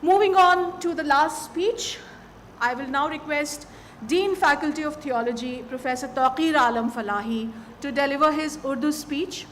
Moving on to the last speech, I will now request Dean Faculty of Theology, Professor Tauqeer Alam Falahi, to deliver his Urdu speech.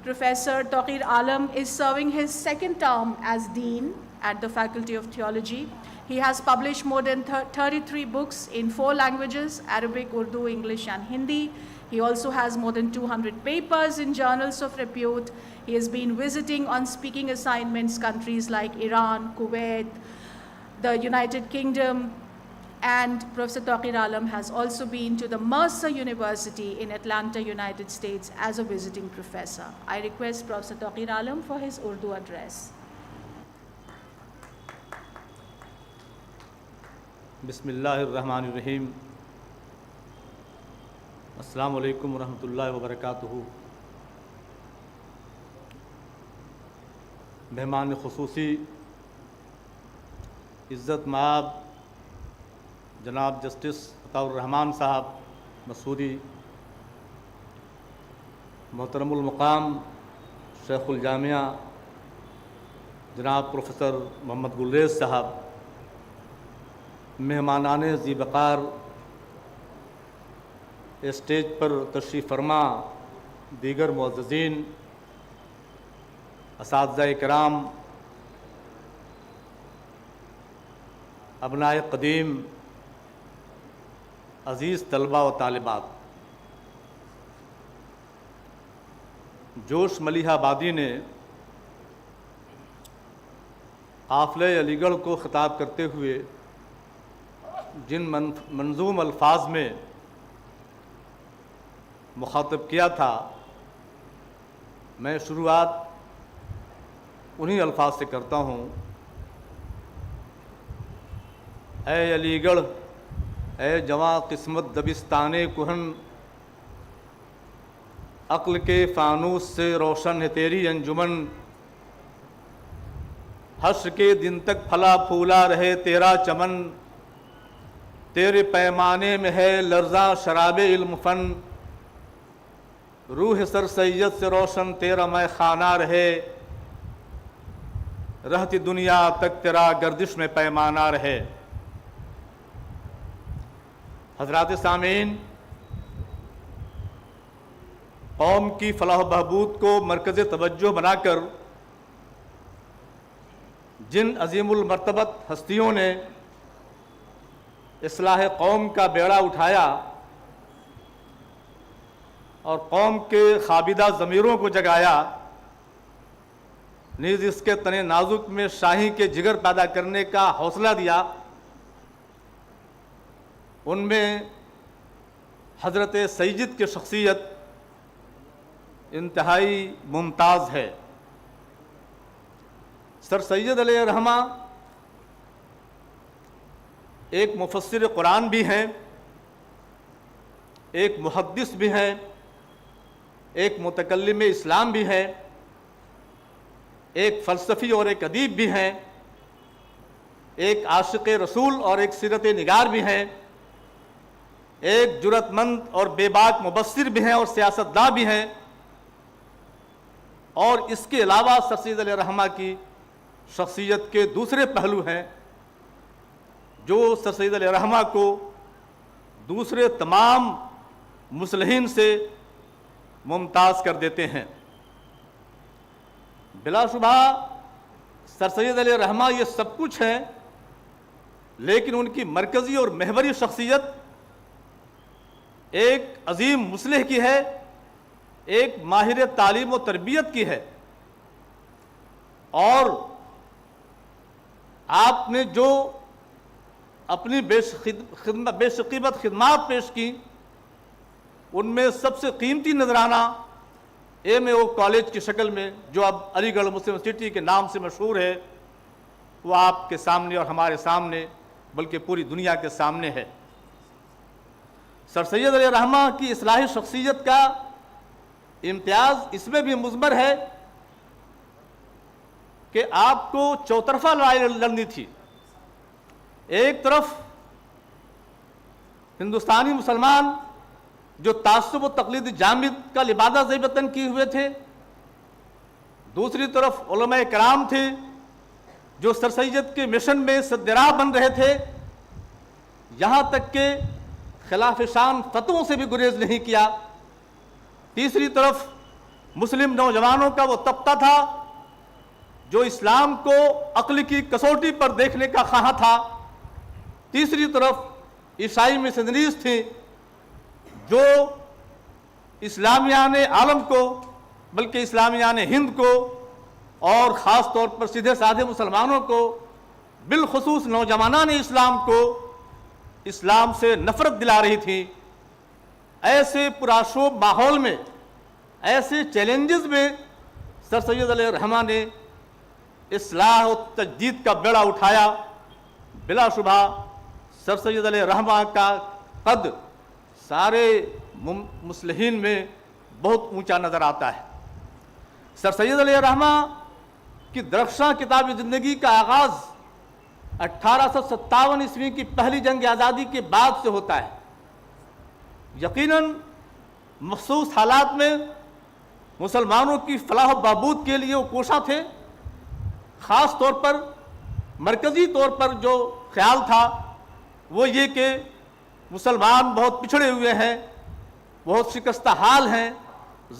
Professor Tauqeer Alam is serving his second term as Dean at the Faculty of Theology. He has published more than 33 books in 4 languages, Arabic, Urdu, English, and Hindi. He also has more than 200 papers in journals of repute. He has been visiting on speaking assignments countries like Iran, Kuwait, the United Kingdom, and Professor Tauqeer Alam has also been to the Mercer University in Atlanta, United States as a visiting professor. I request Professor Tauqeer Alam for his Urdu address. Bismillahirrahmanirrahim. Assalamu alaikum wa rahmatullahi wa barakatuhu. مہمان خصوصی عزت مآب جناب justice عطاء الرحمان صاحب مسعودی، محترم المقام شیخ الجامعہ جناب professor محمد galleries صاحب، مہمانان ذی وقار اسٹیج پر تشریف فرما دیگر معززین، اساتذہ کرام، ابنائے قدیم، عزیز طلبہ و طالبات، جوش ملیح آبادی نے قافلہ علی گڑھ کو خطاب کرتے ہوئے جن منظوم الفاظ میں مخاطب کیا تھا، میں شروعات انہی الفاظ سے کرتا ہوں۔ اے علی گڑھ، اے جواں قسمت دبستان کہن، عقل کے فانوس سے روشن ہے تیری انجمن، حشر کے دن تک پھلا پھولا رہے تیرا چمن، تیرے پیمانے میں ہے لرزاں شراب علم فن، روح سر سید سے روشن تیرا میں خانہ رہے، رہتی دنیا تک تیرا گردش میں پیمانہ رہے۔ حضرات سامعین، قوم کی فلاح و بہبود کو مرکز توجہ بنا کر جن عظیم المرتبت ہستیوں نے اصلاح قوم کا بیڑا اٹھایا اور قوم کے خوابیدہ ضمیروں کو جگایا، نیز اس کے تنے نازک میں شاہی کے جگر پیدا کرنے کا حوصلہ دیا، ان میں حضرت سید کی شخصیت انتہائی ممتاز ہے۔ سر سید علیہ الرحمہ ایک مفسر قرآن بھی ہیں، ایک محدث بھی ہیں، ایک متکلم اسلام بھی ہیں، ایک فلسفی اور ایک ادیب بھی ہیں، ایک عاشق رسول اور ایک سیرت نگار بھی ہیں، ایک جرأت مند اور بے باک مبصر بھی ہیں اور سیاستداں بھی ہیں، اور اس کے علاوہ سر سید علیہ الرحمہ کی شخصیت کے دوسرے پہلو ہیں جو سر سید علیہ الرحمہ کو دوسرے تمام مصلحین سے ممتاز کر دیتے ہیں۔ بلا شبہ سر سید علیہ الرحمہ یہ سب کچھ ہے، لیکن ان کی مرکزی اور محوری شخصیت ایک عظیم مصلح کی ہے، ایک ماہر تعلیم و تربیت کی ہے، اور آپ نے جو اپنی بے شقیمت خدمات پیش کی، ان میں سب سے قیمتی نذرانہ ایم کالج کی شکل میں، جو اب علی گڑھ مسلم یونیورسٹی کے نام سے مشہور ہے، وہ آپ کے سامنے اور ہمارے سامنے بلکہ پوری دنیا کے سامنے ہے۔ سر سید علیہ الرحمہ کی اصلاحی شخصیت کا امتیاز اس میں بھی مضمر ہے کہ آپ کو چوطرفہ لڑائی لڑنی تھی۔ ایک طرف ہندوستانی مسلمان جو تعصب و تقلید جامد کا لبادہ زیب وطن کیے ہوئے تھے، دوسری طرف علماء کرام تھے جو سر سید کے مشن میں سدراہ بن رہے تھے، یہاں تک کہ خلاف شان فتووں سے بھی گریز نہیں کیا۔ تیسری طرف مسلم نوجوانوں کا وہ طبقہ تھا جو اسلام کو عقل کی کسوٹی پر دیکھنے کا خواہاں تھا۔ تیسری طرف عیسائی مشنریز تھے جو اسلامیان عالم کو، بلکہ اسلامیان ہند کو اور خاص طور پر سیدھے سادھے مسلمانوں کو، بالخصوص نوجوانان اسلام کو اسلام سے نفرت دلا رہی تھی۔ ایسے پرآشوب ماحول میں، ایسے چیلنجز میں سر سید علیہ الرحمہ نے اصلاح و تجدید کا بیڑا اٹھایا۔ بلا شبہ سر سید علیہ الرحمہ کا قد سارے مصلحین میں بہت اونچا نظر آتا ہے۔ سر سید علیہ الرحمہ کی درخشاں کتابی زندگی کا آغاز 1857 عیسوی کی پہلی جنگ آزادی کے بعد سے ہوتا ہے۔ یقیناً مخصوص حالات میں مسلمانوں کی فلاح و بہبود کے لیے وہ کوشاں تھے۔ خاص طور پر مرکزی طور پر جو خیال تھا وہ یہ کہ مسلمان بہت پچھڑے ہوئے ہیں، بہت شکستہ حال ہیں،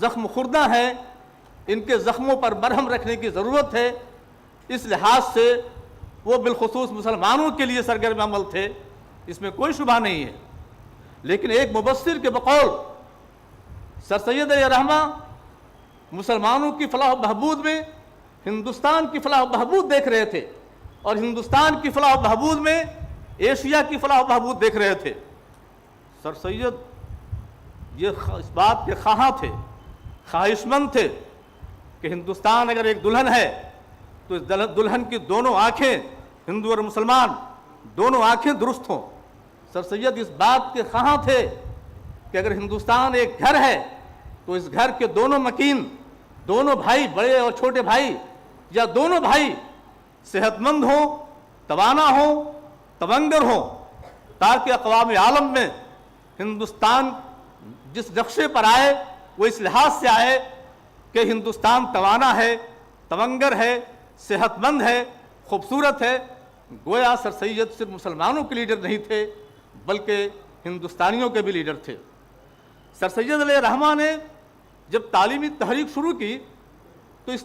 زخم خوردہ ہیں، ان کے زخموں پر مرہم رکھنے کی ضرورت ہے۔ اس لحاظ سے وہ بالخصوص مسلمانوں کے لیے سرگرم عمل تھے، اس میں کوئی شبہ نہیں ہے۔ لیکن ایک مبصر کے بقول سر سید علیہ الرحمہ مسلمانوں کی فلاح و بہبود میں ہندوستان کی فلاح و بہبود دیکھ رہے تھے، اور ہندوستان کی فلاح و بہبود میں ایشیا کی فلاح و بہبود دیکھ رہے تھے۔ سر سید یہ اس بات کے خواہاں تھے، خواہش مند تھے کہ ہندوستان اگر ایک دلہن ہے تو اس دلہن کی دونوں آنکھیں، ہندو اور مسلمان دونوں آنکھیں درست ہوں۔ سر سید اس بات کے خواہاں تھے کہ اگر ہندوستان ایک گھر ہے تو اس گھر کے دونوں مکین، دونوں بھائی، بڑے اور چھوٹے بھائی، یا دونوں بھائی صحت مند ہوں، توانا ہوں، تونگر ہوں، تاکہ اقوام عالم میں ہندوستان جس نقشے پر آئے وہ اس لحاظ سے آئے کہ ہندوستان توانا ہے، تونگر ہے، صحت مند ہے، خوبصورت ہے۔ گویا سر سید صرف مسلمانوں کے لیڈر نہیں تھے بلکہ ہندوستانیوں کے بھی لیڈر تھے۔ سر سید علیہ الرحمہ نے جب تعلیمی تحریک شروع کی تو اس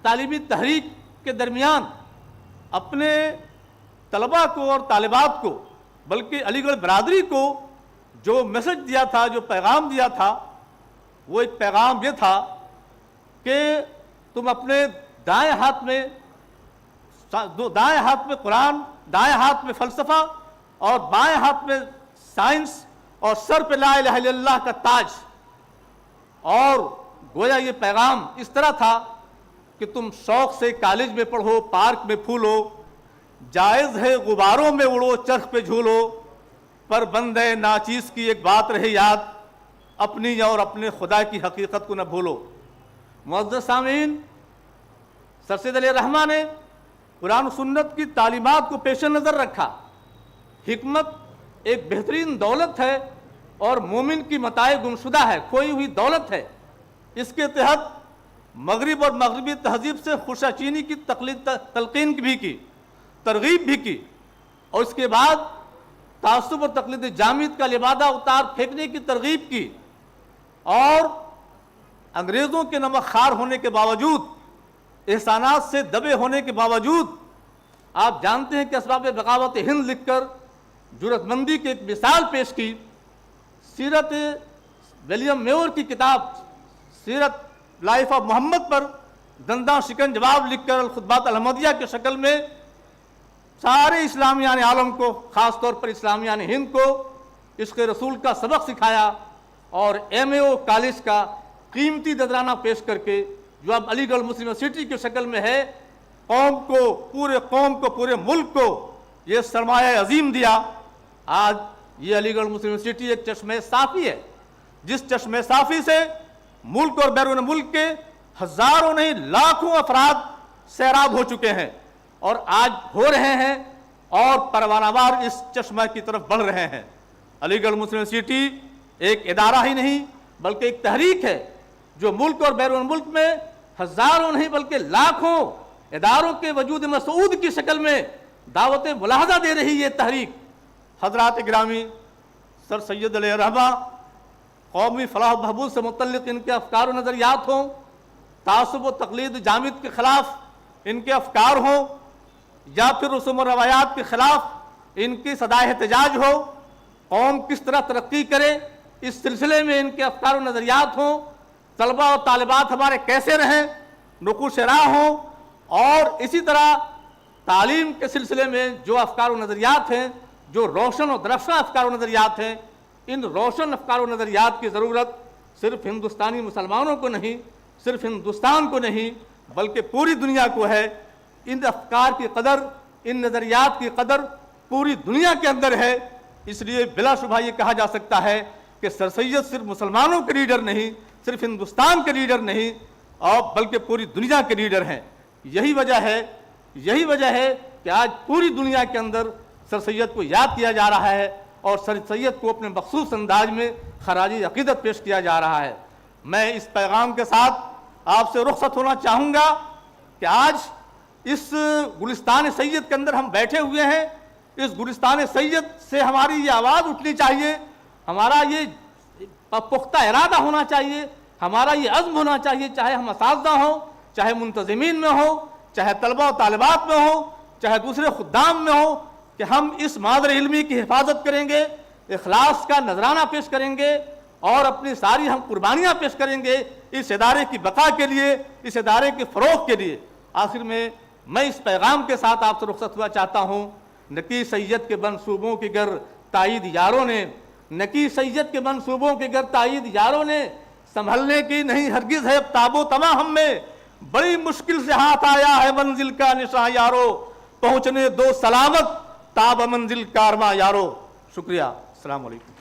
تعلیمی تحریک کے درمیان اپنے طلباء کو اور طالبات کو، بلکہ علی گڑھ برادری کو جو میسج دیا تھا، جو پیغام دیا تھا، وہ ایک پیغام یہ تھا کہ تم اپنے دائیں ہاتھ میں قرآن، دائیں ہاتھ میں فلسفہ اور بائیں ہاتھ میں سائنس، اور سر پہ لا الہ الا اللہ کا تاج۔ اور گویا یہ پیغام اس طرح تھا کہ تم شوق سے کالج میں پڑھو، پارک میں پھولو، جائز ہے غباروں میں اڑو، چرخ پہ جھولو، پر بندے ناچیز کی ایک بات رہے یاد، اپنی اور اپنے خدا کی حقیقت کو نہ بھولو۔ معزز سامعین، سر سید علیہ الرحمہ نے قرآن و سنت کی تعلیمات کو پیش نظر رکھا۔ حکمت ایک بہترین دولت ہے اور مومن کی متاع گمشدہ ہے، کھوئی ہوئی دولت ہے۔ اس کے تحت مغرب اور مغربی تہذیب سے خوشا چینی کی تلقین بھی کی، ترغیب بھی کی، اور اس کے بعد تعصب اور تقلید جامد کا لبادہ اتار پھینکنے کی ترغیب کی، اور انگریزوں کے نمک خوار ہونے کے باوجود، احسانات سے دبے ہونے کے باوجود، آپ جانتے ہیں کہ اسباب بغاوت ہند لکھ کر جرأت مندی کی ایک مثال پیش کی۔ سیرت ولیم میور کی کتاب سیرت لائف آف محمد پر دنداں شکن جواب لکھ کر الخطبات الاحمدیہ کے شکل میں سارے اسلامیان عالم کو، خاص طور پر اسلامیان ہند کو عشق رسول کا سبق سکھایا، اور ایم اے او کالج کا قیمتی نذرانہ پیش کر کے، جو اب علی گڑھ مسلم یونیورسٹی کے شکل میں ہے، قوم کو، پورے ملک کو یہ سرمایہ عظیم دیا۔ آج یہ علی گڑھ مسلم یونیورسٹی ایک چشمہ صافی ہے، جس چشمہ صافی سے ملک اور بیرون ملک کے ہزاروں نہیں لاکھوں افراد سیراب ہو چکے ہیں، اور آج ہو رہے ہیں، اور پروانہ وار اس چشمہ کی طرف بڑھ رہے ہیں۔ علی گڑھ مسلم یونیورسٹی ایک ادارہ ہی نہیں بلکہ ایک تحریک ہے جو ملک اور بیرون ملک میں ہزاروں نہیں بلکہ لاکھوں اداروں کے وجود مسعود کی شکل میں دعوت ملاحظہ دے رہی یہ تحریک، حضرات گرامی، سر سید علیہ الرحمہ قومی فلاح و بہبود سے متعلق ان کے افکار و نظریات ہوں، تعصب و تقلید جامد کے خلاف ان کے افکار ہوں، یا پھر رسوم و روایات کے خلاف ان کی صدائے احتجاج ہو، قوم کس طرح ترقی کرے اس سلسلے میں ان کے افکار و نظریات ہوں، طلبہ و طالبات ہمارے کیسے رہیں نقوش راہ ہوں، اور اسی طرح تعلیم کے سلسلے میں جو افکار و نظریات ہیں، جو روشن و درخشاں افکار و نظریات ہیں، ان روشن افکار و نظریات کی ضرورت صرف ہندوستانی مسلمانوں کو نہیں، صرف ہندوستان کو نہیں، بلکہ پوری دنیا کو ہے۔ ان افکار کی قدر، ان نظریات کی قدر پوری دنیا کے اندر ہے۔ اس لیے بلا شبہ یہ کہا جا سکتا ہے کہ سر سید صرف مسلمانوں کے لیڈر نہیں، صرف ہندوستان کے لیڈر نہیں، اور بلکہ پوری دنیا کے لیڈر ہیں۔ یہی وجہ ہے کہ آج پوری دنیا کے اندر سر سید کو یاد کیا جا رہا ہے، اور سر سید کو اپنے مخصوص انداز میں خراج عقیدت پیش کیا جا رہا ہے۔ میں اس پیغام کے ساتھ آپ سے رخصت ہونا چاہوں گا کہ آج اس گلستان سید کے اندر ہم بیٹھے ہوئے ہیں، اس گلستان سید سے ہماری یہ آواز اٹھنی چاہیے، ہمارا یہ پختہ ارادہ ہونا چاہیے، ہمارا یہ عزم ہونا چاہیے، چاہے ہم اساتذہ ہوں، چاہے منتظمین میں ہوں، چاہے طلبہ و طالبات میں ہوں، چاہے دوسرے خدام میں ہوں، کہ ہم اس مادر علمی کی حفاظت کریں گے، اخلاص کا نذرانہ پیش کریں گے، اور اپنی ساری ہم قربانیاں پیش کریں گے اس ادارے کی بقا کے لیے، اس ادارے کے فروغ کے لیے۔ آخر میں اس پیغام کے ساتھ آپ سے رخصت ہوا چاہتا ہوں، نکی سید کے منصوبوں کی گر تائید یاروں نے، نکی سید کے منصوبوں کی گر تائید یاروں نے، سنبھلنے کی نہیں ہرگز ہے اب تاب و تما ہم میں، بڑی مشکل سے ہاتھ آیا ہے منزل کا نشاں یارو، پہنچنے دو سلامت تاب منزل کارواں یارو۔ شکریہ، السلام علیکم۔